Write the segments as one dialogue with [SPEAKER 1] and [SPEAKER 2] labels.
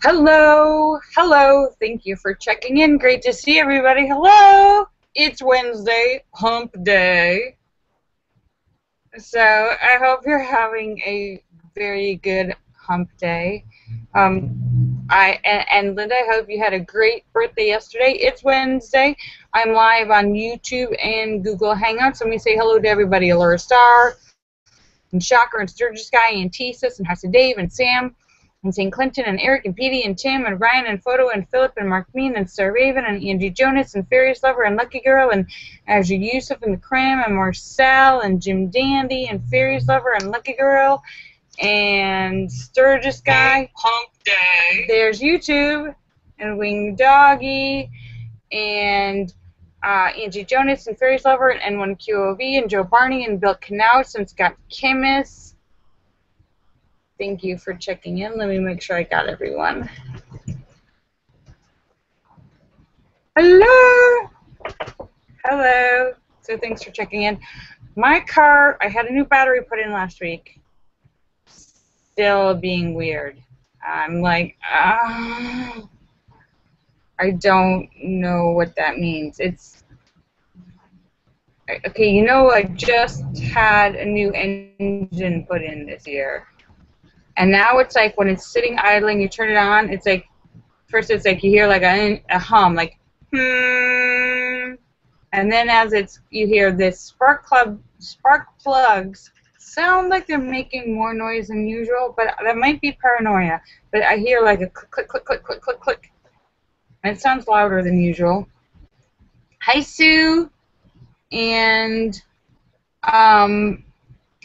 [SPEAKER 1] Hello, hello. Thank you for checking in. Great to see everybody. Hello. It's Wednesday, hump day. So I hope you're having a very good hump day. And Linda, I hope you had a great birthday yesterday. It's Wednesday. I'm live on YouTube and Google Hangouts. Let me say hello to everybody. Allura Star, and Shocker, and Sturgis Guy, and Tesis, and House of Dave, and Sam, and St. Clinton, and Eric, and Petey, and Tim, and Ryan, and Photo, and Philip, and Mark Mean, and Star Raven, and Angie Jonas, and Farious Lover, and Lucky Girl, and Azure Yusuf, and the Cram, and Marcel, and Jim Dandy, and Farious Lover, and Lucky Girl, and Sturgis Guy.
[SPEAKER 2] Hump day.
[SPEAKER 1] There's YouTube, and Wing Doggy, and Angie Jonas, and Fairies Lover, and N1QOV, and Joe Barney, and Bill Knaus, and Scott Kimmis. Thank you for checking in. Let me make sure I got everyone. Hello! Hello. So thanks for checking in. My car, I had a new battery put in last week. Still being weird. I'm like, I don't know what that means. It's okay, you know, I just had a new engine put in this year. And now it's like when it's sitting idling, you turn it on, it's like, first it's like you hear like a hum, like, hmm. And then as you hear this spark plugs sound like they're making more noise than usual, but that might be paranoia. But I hear like a click, click, click, click, click, click, click. And it sounds louder than usual. Hi, Sue. And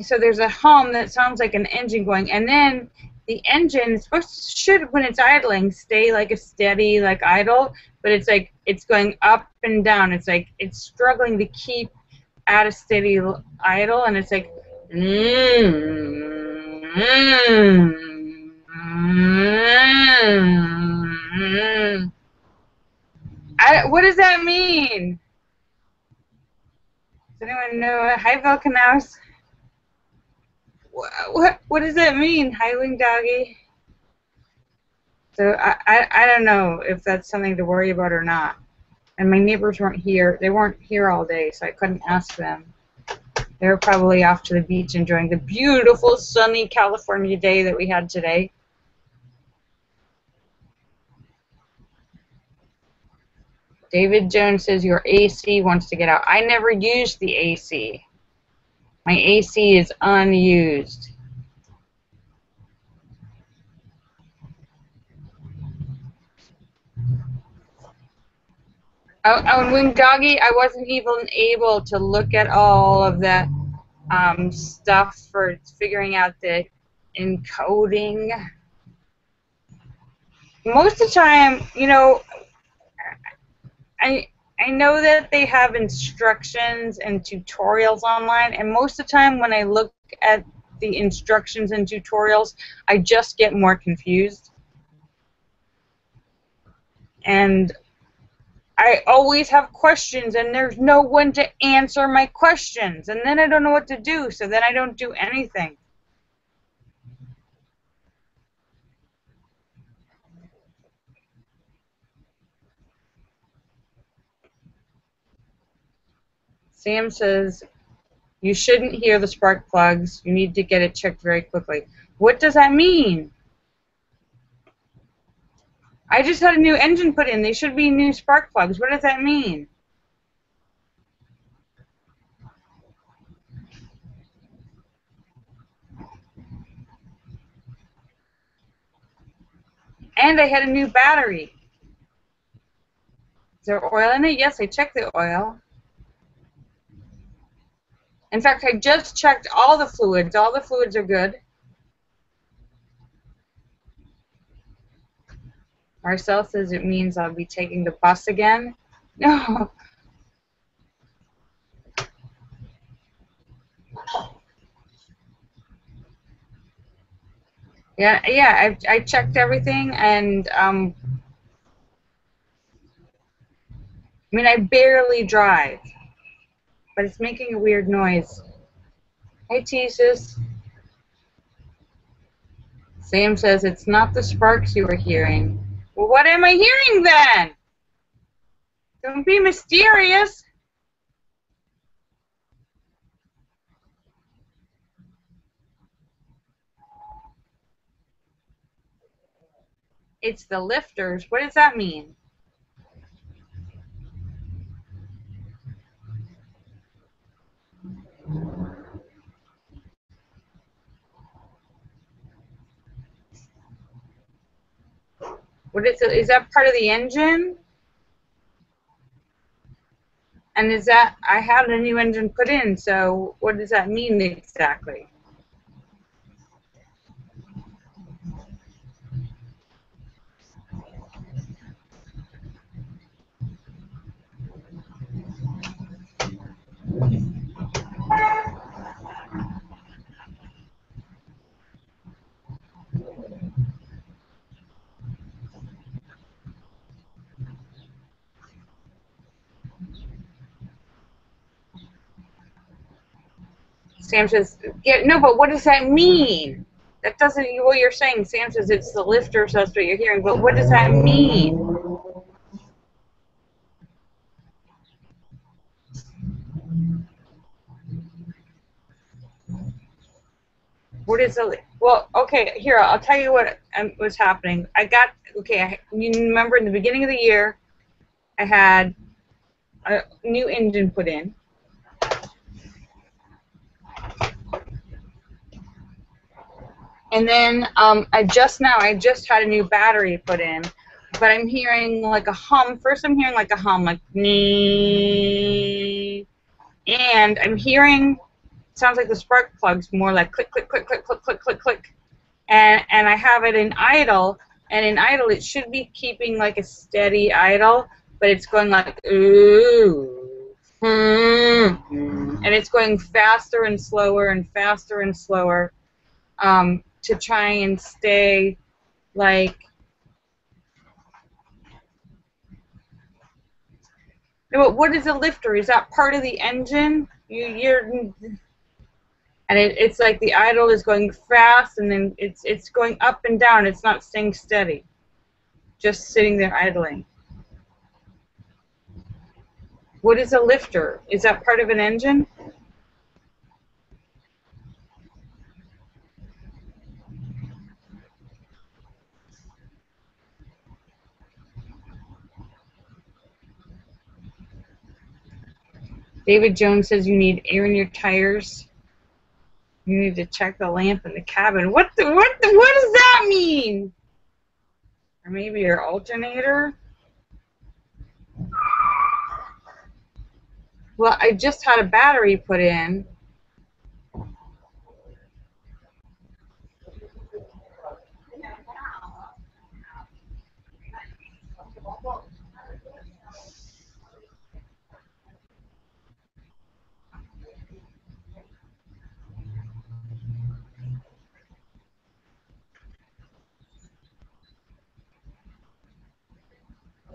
[SPEAKER 1] so there's a hum that sounds like an engine going, and then the engine should, when it's idling, stay like a steady, like idle, but it's like it's going up and down. It's like it's struggling to keep at a steady idle, and it's like, what does that mean? Does anyone know? Hi, Bill Knaus. What does that mean, Highwing Doggy? So I don't know if that's something to worry about or not. And my neighbors weren't here. They weren't here all day, so I couldn't ask them. They were probably off to the beach enjoying the beautiful sunny California day that we had today. David Jones says your AC wants to get out. I never used the AC. My AC is unused. Oh, and Wing Doggy, I wasn't even able to look at all of that stuff for figuring out the encoding. Most of the time, you know, I know that they have instructions and tutorials online, and most of the time when I look at the instructions and tutorials, I just get more confused. And I always have questions, and there's no one to answer my questions, and then I don't know what to do, so then I don't do anything. Sam says, you shouldn't hear the spark plugs. You need to get it checked very quickly. What does that mean? I just had a new engine put in. They should be new spark plugs. What does that mean? And I had a new battery. Is there oil in it? Yes, I checked the oil. In fact, I just checked all the fluids. All the fluids are good. Marcel says it means I'll be taking the bus again. No. Yeah, I checked everything, and I mean, I barely drive, but it's making a weird noise. Hi, Tesis. Sam says it's not the sparks you were hearing. Well, what am I hearing then? Don't be mysterious. It's the lifters. What does that mean? What is it? Is that part of the engine? And is that, I had a new engine put in, so what does that mean exactly? Sam says, yeah, no, but what does that mean? That doesn't, what you're saying. Sam says it's the lifter, so that's what you're hearing, but what does that mean? What is the, well, okay, here, I'll tell you what was happening. I got, okay, you remember in the beginning of the year, I had a new engine put in. And then I just had a new battery put in, but I'm hearing like a hum. First I'm hearing like a hum, like nee, and I'm hearing, sounds like the spark plugs, more like click, click, click, click, click, click, click, click. And I have it in idle, and in idle it should be keeping like a steady idle, but it's going like ooh, and it's going faster and slower and faster and slower. To try and stay like, what is a lifter? Is that part of the engine? And it's like the idle is going fast, and then it's going up and down. It's not staying steady, just sitting there idling. What is a lifter? Is that part of an engine? David Jones says you need air in your tires. You need to check the lamp in the cabin. What does that mean? Or maybe your alternator? Well, I just had a battery put in.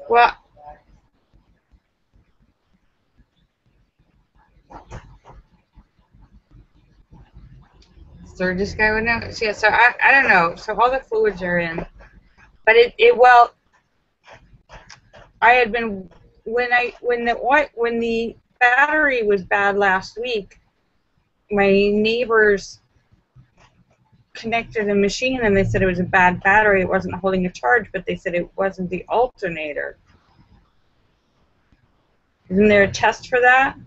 [SPEAKER 1] Well, Sturgis guy would know. Yeah, so I don't know. So all the fluids are in, but well, I had been when the battery was bad last week. My neighbors connected a machine and they said it was a bad battery. It wasn't holding a charge, but they said it wasn't the alternator. Isn't there a test for that?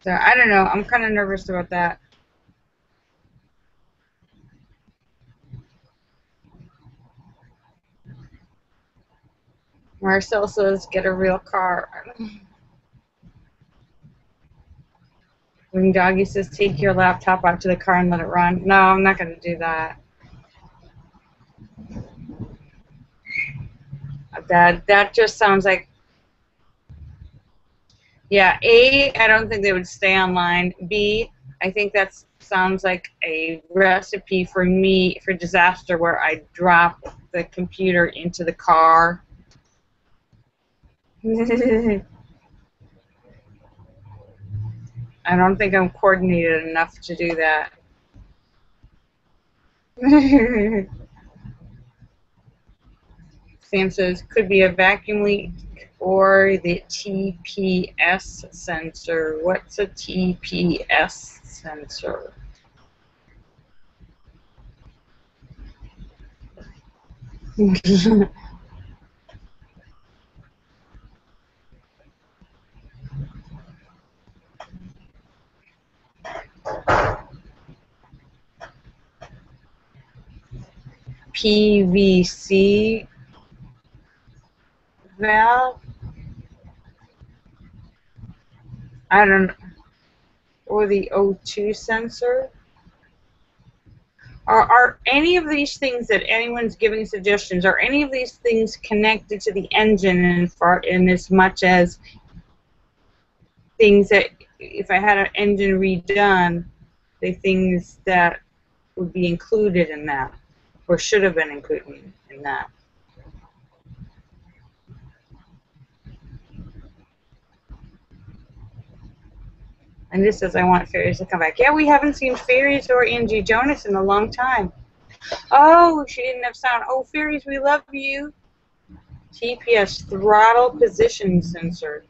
[SPEAKER 1] So I don't know. I'm kind of nervous about that. Marcel says, get a real car. When Doggy says, take your laptop out to the car and let it run. No, I'm not going to do that. That just sounds like, yeah, A, I don't think they would stay online. B, I think that sounds like a recipe for disaster where I drop the computer into the car. I don't think I'm coordinated enough to do that. Sam says, could be a vacuum leak or the TPS sensor. What's a TPS sensor? PVC valve? I don't know. Or the O2 sensor? Are any of these things that anyone's giving suggestions, are any of these things connected to the engine in as much as things that, if I had an engine redone, the things that would be included in that, or should have been included in that? And this says, I want fairies to come back. Yeah, we haven't seen fairies or Angie Jonas in a long time. Oh, she didn't have sound. Oh, fairies, we love you. TPS, throttle position sensor.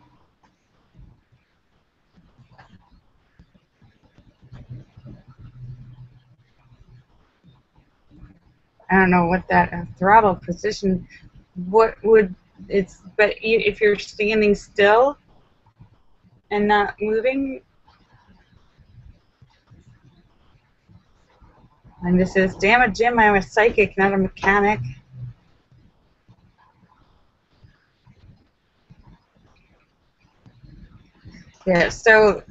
[SPEAKER 1] I don't know what that throttle position, what would, it's, but if you're standing still and not moving, and this is, damn it, Jim, I'm a psychic, not a mechanic. Yeah, so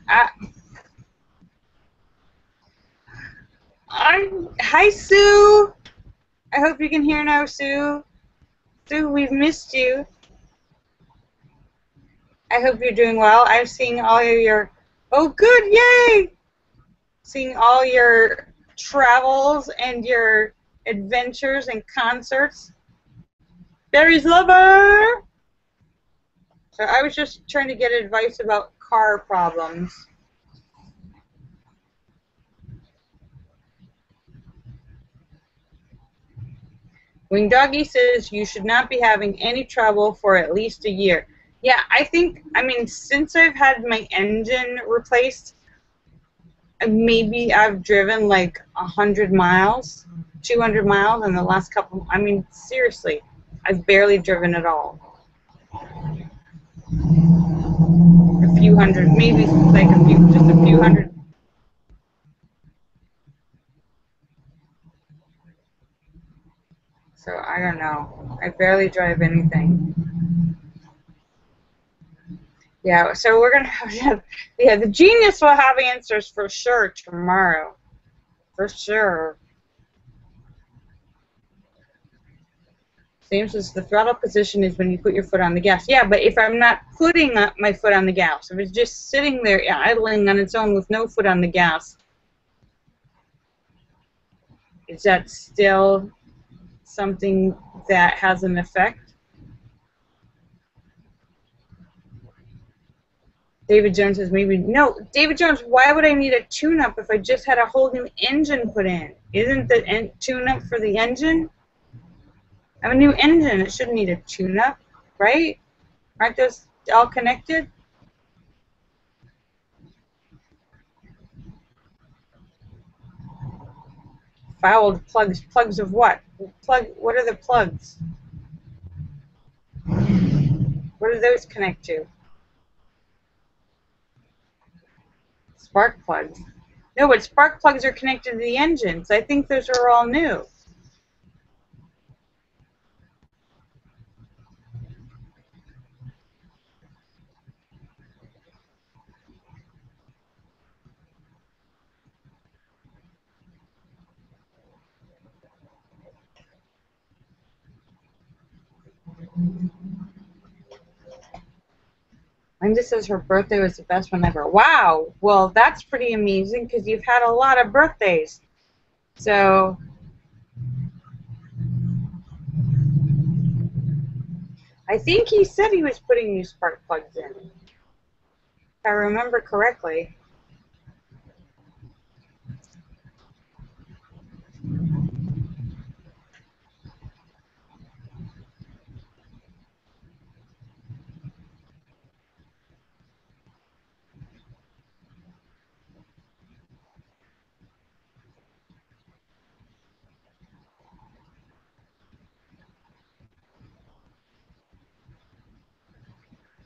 [SPEAKER 1] hi, Sue. I hope you can hear now, Sue. Sue, we've missed you. I hope you're doing well. I'm seeing all of your, oh, good, yay! Seeing all your travels and your adventures and concerts. Barry's lover! So I was just trying to get advice about car problems. Wing Doggy says you should not be having any trouble for at least a year. Yeah, I think, I mean, since I've had my engine replaced, maybe I've driven like 100 miles, 200 miles in the last couple, I mean, seriously, I've barely driven at all. A few hundred, maybe like just a few hundred. So I don't know. I barely drive anything. Yeah, so we're going to have, yeah, the genius will have answers for sure tomorrow. For sure. Same says the throttle position is when you put your foot on the gas. Yeah, but if I'm not putting my foot on the gas, if it's just sitting there idling on its own with no foot on the gas, is that still something that has an effect? David Jones says maybe, no, David Jones, why would I need a tune-up if I just had a whole new engine put in? Isn't the tune-up for the engine? I have a new engine, it shouldn't need a tune-up, right? Aren't those all connected? Fouled plugs, plugs of what? What are the plugs? What do those connect to? Spark plugs. No, but spark plugs are connected to the engines. I think those are all new. Linda says her birthday was the best one ever. Wow. Well, that's pretty amazing because you've had a lot of birthdays. So, I think he said he was putting new spark plugs in, if I remember correctly.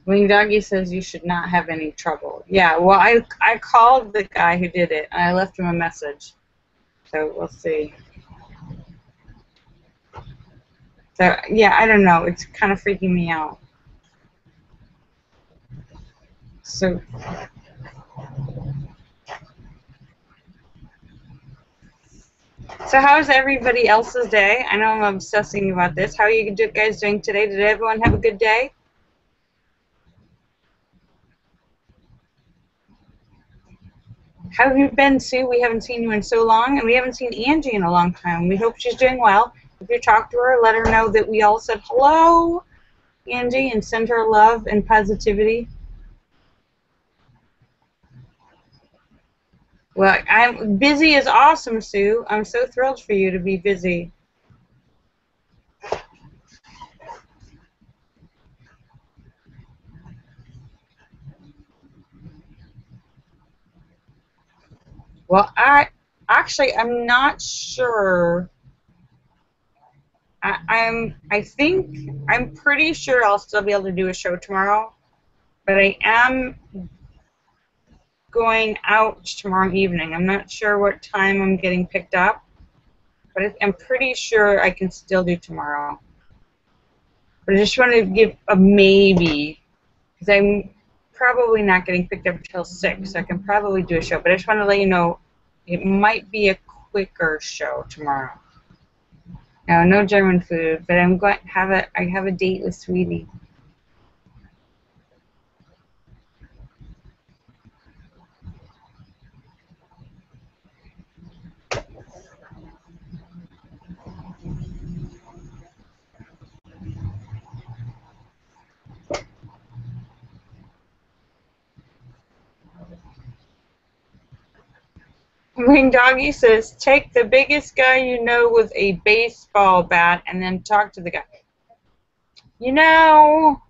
[SPEAKER 1] Wing Doggy says you should not have any trouble. Yeah, well, I called the guy who did it, and I left him a message. So we'll see. So, yeah, I don't know. It's kind of freaking me out. So how's everybody else's day? I know I'm obsessing about this. How are you guys doing today? Did everyone have a good day? How have you been, Sue? We haven't seen you in so long, and we haven't seen Angie in a long time. We hope she's doing well. If you talk to her, let her know that we all said hello, Angie, and send her love and positivity. Well, I'm busy is awesome, Sue. I'm so thrilled for you to be busy. Well, I'm not sure. I'm pretty sure I'll still be able to do a show tomorrow, but I am going out tomorrow evening. I'm not sure what time I'm getting picked up, but I'm pretty sure I can still do tomorrow. But I just want to give a maybe, because I'm probably not getting picked up until 6, so I can probably do a show. But I just want to let you know it might be a quicker show tomorrow. No German food, but I'm going to have I have a date with Sweetie. Wing Doggy says, take the biggest guy you know with a baseball bat and then talk to the guy. You know,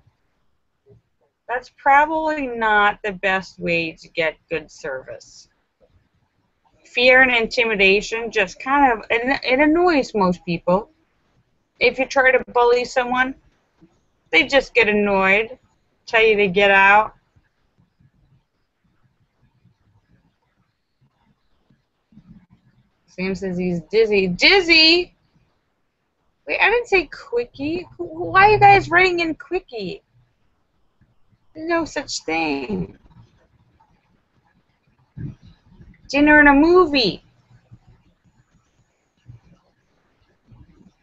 [SPEAKER 1] that's probably not the best way to get good service. Fear and intimidation just kind of, it annoys most people. If you try to bully someone, they just get annoyed, tell you to get out. Sam says he's dizzy. Dizzy? Wait, I didn't say quickie. Why are you guys writing in quickie? There's no such thing. Dinner and a movie.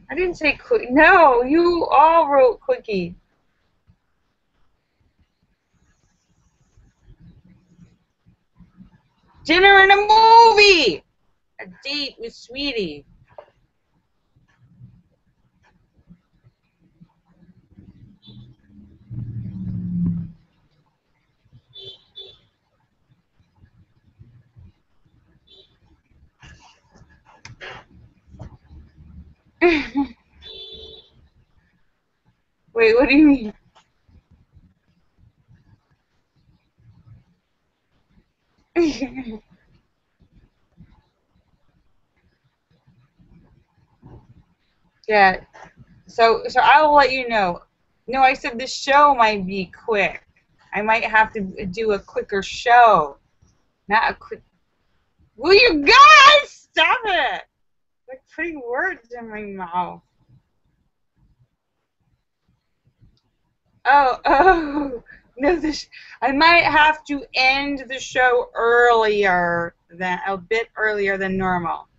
[SPEAKER 1] I didn't say quick. No, you all wrote quickie. Dinner and a movie. A date with Sweetie. Wait, what do you mean? Yeah. So I'll let you know. No, I said the show might be quick. I might have to do a quicker show. Not a quick. Will you guys stop it? Like putting words in my mouth. Oh, no, I might have to end the show a bit earlier than normal.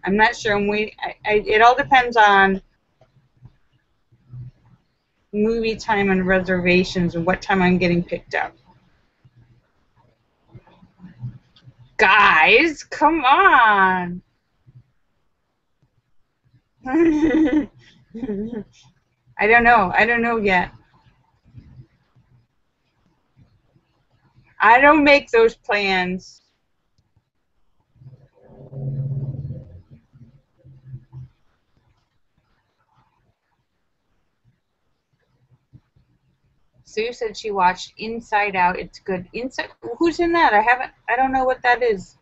[SPEAKER 1] I'm not sure. I'm waiting. It all depends on movie time and reservations and what time I'm getting picked up. Guys, come on. I don't know. I don't know yet. I don't make those plans. Sue said she watched Inside Out. It's good. Inside. Who's in that? I don't know what that is.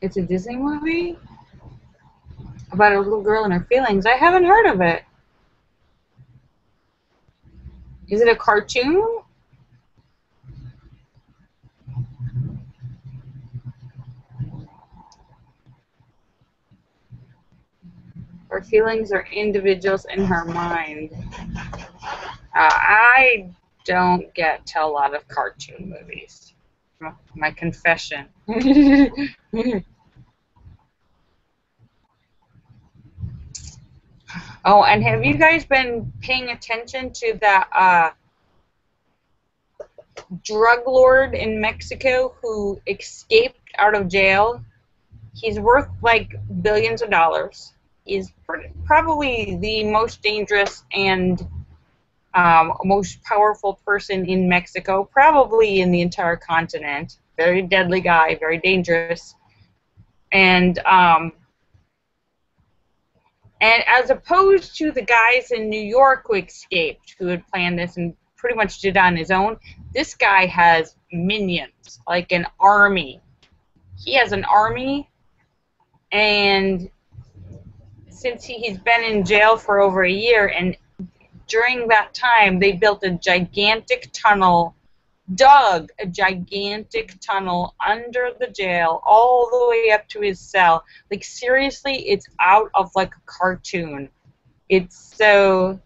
[SPEAKER 1] It's a Disney movie about a little girl and her feelings. I haven't heard of it. Is it a cartoon? Her feelings are individuals in her mind. I don't get to a lot of cartoon movies. My confession. Oh, and have you guys been paying attention to that drug lord in Mexico who escaped out of jail? He's worth like billions of dollars. He's probably the most dangerous and most powerful person in Mexico, probably in the entire continent. Very deadly guy, very dangerous. And as opposed to the guys in New York who escaped, who had planned this and pretty much did it on his own, this guy has minions, like an army. He has an army, and since he's been in jail for over a year, and during that time they built a gigantic tunnel, dug a gigantic tunnel under the jail all the way up to his cell. Like, seriously, it's out of like a cartoon. It's so,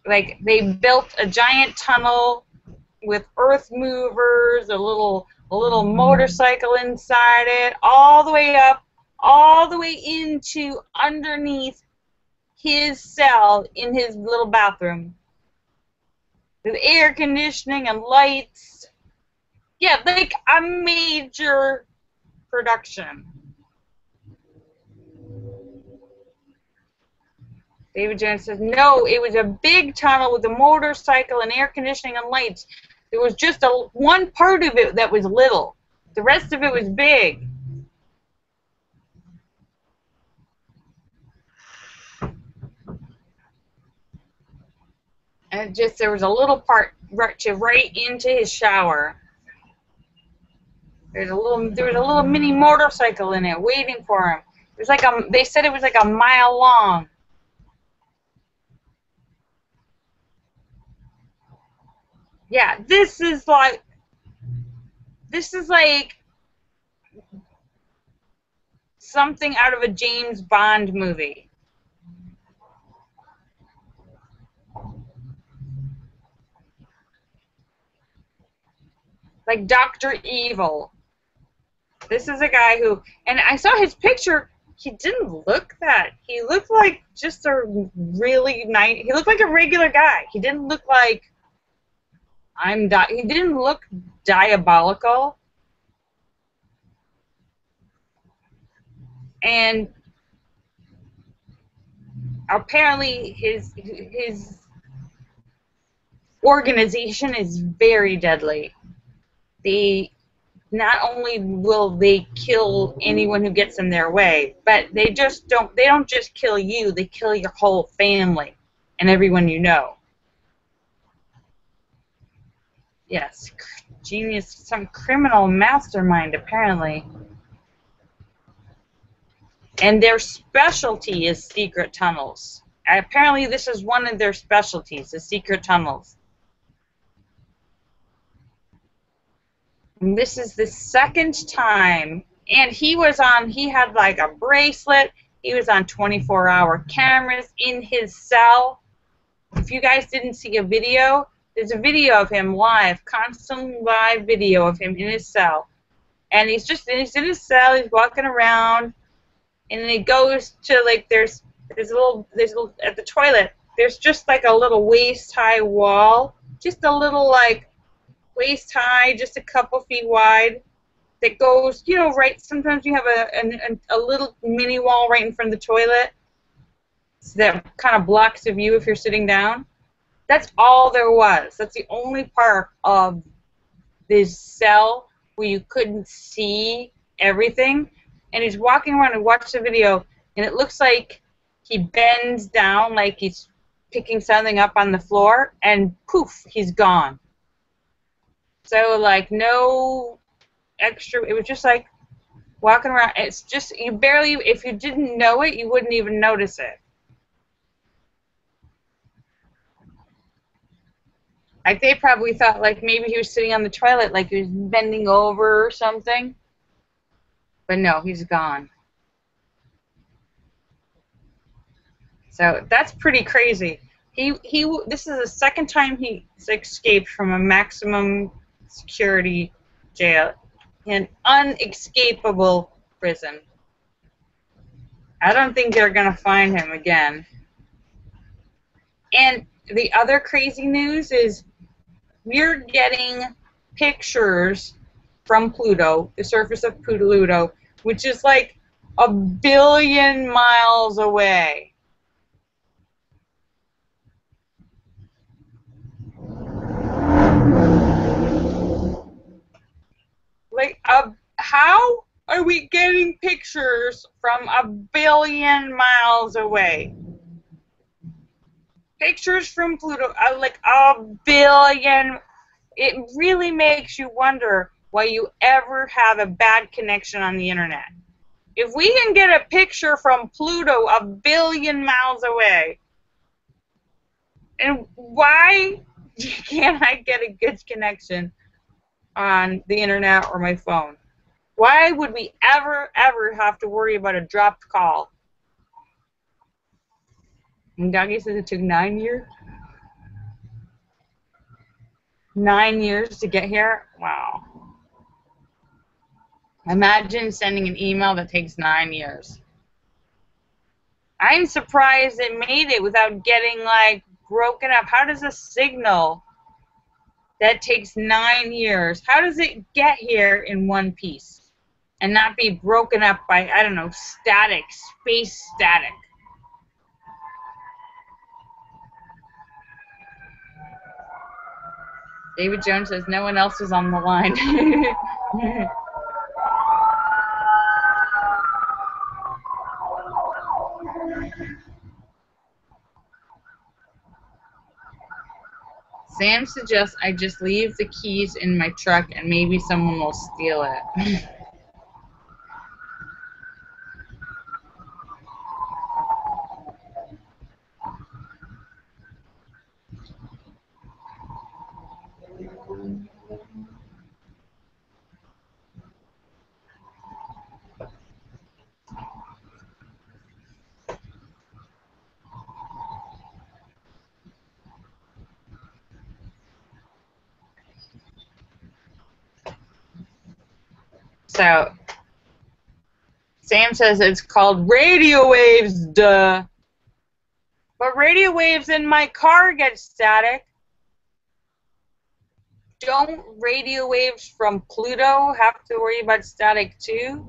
[SPEAKER 1] like, they built a giant tunnel with earth movers, a little motorcycle inside it, all the way up, all the way into underneath his cell in his little bathroom. With air conditioning and lights. Yeah, like a major production. David Jones says, no, it was a big tunnel with a motorcycle and air conditioning and lights. There was just one part of it that was little. The rest of it was big. And there was a little part right into his shower. There was a little mini motorcycle in it waiting for him. It was like they said it was like a mile long. Yeah, this is like something out of a James Bond movie. Like Dr. Evil. This is a guy who, and I saw his picture, he didn't look that. He looked like just a really nice, he looked like a regular guy. He didn't look like he didn't look diabolical. And apparently his organization is very deadly. Not only will they kill anyone who gets in their way, but they don't just kill you, they kill your whole family and everyone you know. Yes, genius, some criminal mastermind apparently. And their specialty is secret tunnels. Apparently this is one of their specialties, the secret tunnels. And this is the second time, and he had like a bracelet, he was on 24-hour cameras in his cell. If you guys didn't see a video, there's a video of him live, constant live video of him in his cell. And he's in his cell, he's walking around, and then he goes to, like, there's a little at the toilet, there's just like a little waist-high wall, just a little, like, waist high, just a couple feet wide. that goes, you know, right, sometimes you have a little mini wall right in front of the toilet that kind of blocks the view if you're sitting down. That's all there was. That's the only part of this cell where you couldn't see everything. And he's walking around and watch the video, and it looks like he bends down like he's picking something up on the floor, and poof, he's gone. So, like, no extra, it was just like walking around. It's just, you barely, if you didn't know it, you wouldn't even notice it. Like, they probably thought, like, maybe he was sitting on the toilet, like he was bending over or something. But no, he's gone. So that's pretty crazy. This is the second time he's escaped from a maximum security jail, an unescapable prison. I don't think they're going to find him again. And the other crazy news is we're getting pictures from Pluto, the surface of Pluto, which is like 1 billion miles away. Like, how are we getting pictures from 1 billion miles away? Pictures from Pluto, like 1 billion. It really makes you wonder why you ever have a bad connection on the internet. If we can get a picture from Pluto 1 billion miles away, and why can't I get a good connection on the internet or my phone? Why would we ever have to worry about a dropped call? And Doggy says it took 9 years. 9 years to get here? Wow. Imagine sending an email that takes 9 years. I'm surprised it made it without getting, like, broken up. How does a signal that takes 9 years, how does it get here in one piece and not be broken up by, I don't know, static, space static? David Jones says no one else is on the line. Sam suggests I just leave the keys in my truck and maybe someone will steal it. So, Sam says it's called radio waves, duh. But radio waves in my car get static. Don't radio waves from Pluto have to worry about static too?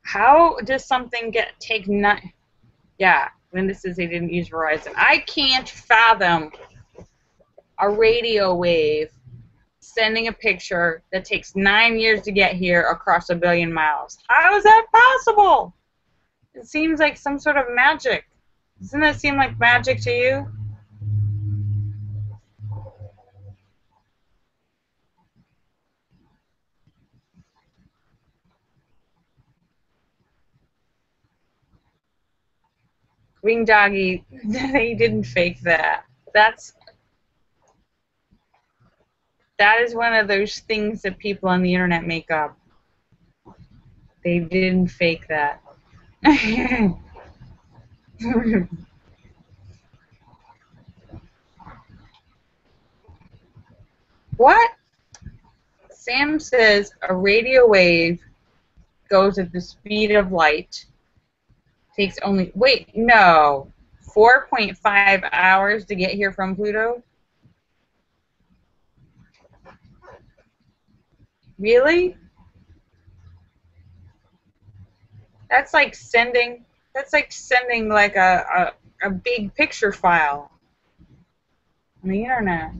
[SPEAKER 1] How does something take 9? Yeah, Linda says they didn't use Verizon. I can't fathom a radio wave sending a picture that takes 9 years to get here across 1 billion miles. How is that possible? It seems like some sort of magic. Doesn't that seem like magic to you? Green Doggy, they didn't fake that. That is one of those things that people on the internet make up. They didn't fake that. What? Sam says a radio wave goes at the speed of light Takes only, wait, no. 4.5 hours to get here from Pluto? Really? That's like sending like a big picture file on the internet.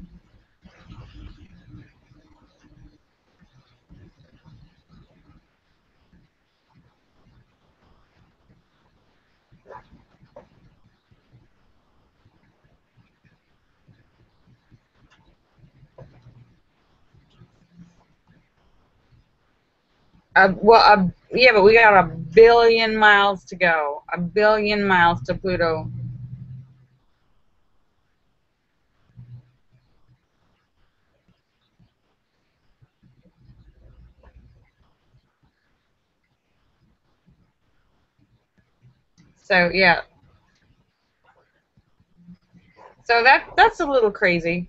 [SPEAKER 1] Yeah, but we got 1 billion miles to go. 1 billion miles to Pluto. So yeah. So that's a little crazy.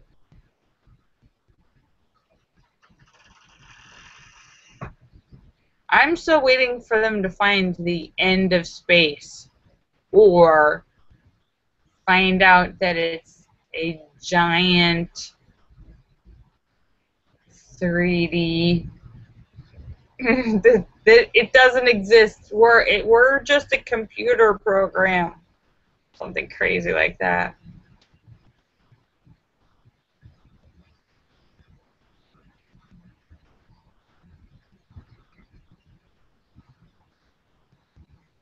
[SPEAKER 1] I'm still waiting for them to find the end of space, or find out that it's a giant 3D that it doesn't exist. We're just a computer program, something crazy like that.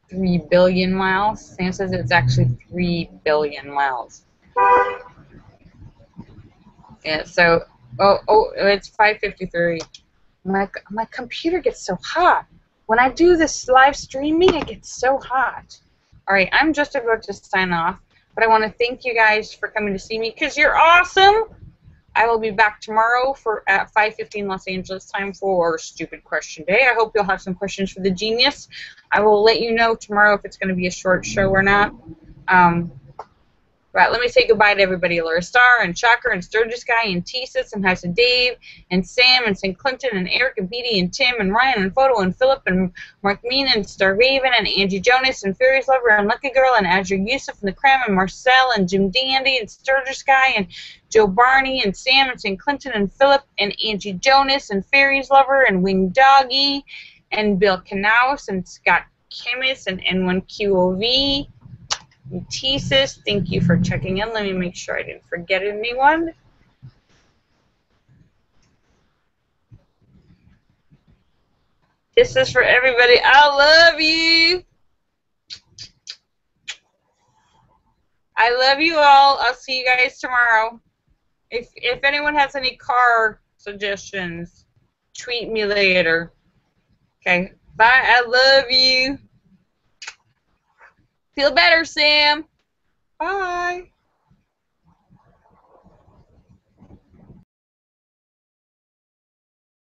[SPEAKER 1] $3 billion. Sam says it's actually 3 billion miles. Yeah. So, it's 5:53. My computer gets so hot when I do this live streaming. It gets so hot. All right, I'm just about to sign off, but I want to thank you guys for coming to see me because you're awesome. I will be back tomorrow at 5:15 Los Angeles time for Stupid Question Day. I hope you'll have some questions for the genius. I will let you know tomorrow if it's going to be a short show or not. Right, let me say goodbye to everybody. Laura Star and Shocker and Sturgis Guy and Tesis and House of Dave and Sam and St. Clinton and Eric and Beatty and Tim and Ryan and Photo and Philip and Mark Mean and Star Raven and Angie Jonas and Fairies Lover and Lucky Girl and Azure Yusuf and the Cram and Marcel and Jim Dandy and Sturgis Guy and Joe Barney and Sam and St. Clinton and Philip and Angie Jonas and Fairies Lover and Wing Doggy and Bill Knaus and Scott Kimmis and N1QOV. Tesis, thank you for checking in. Let me make sure I didn't forget anyone. This is for everybody. I love you. I love you all. I'll see you guys tomorrow. If anyone has any car suggestions, tweet me later. Okay. Bye. I love you. Feel better, Sam. Bye.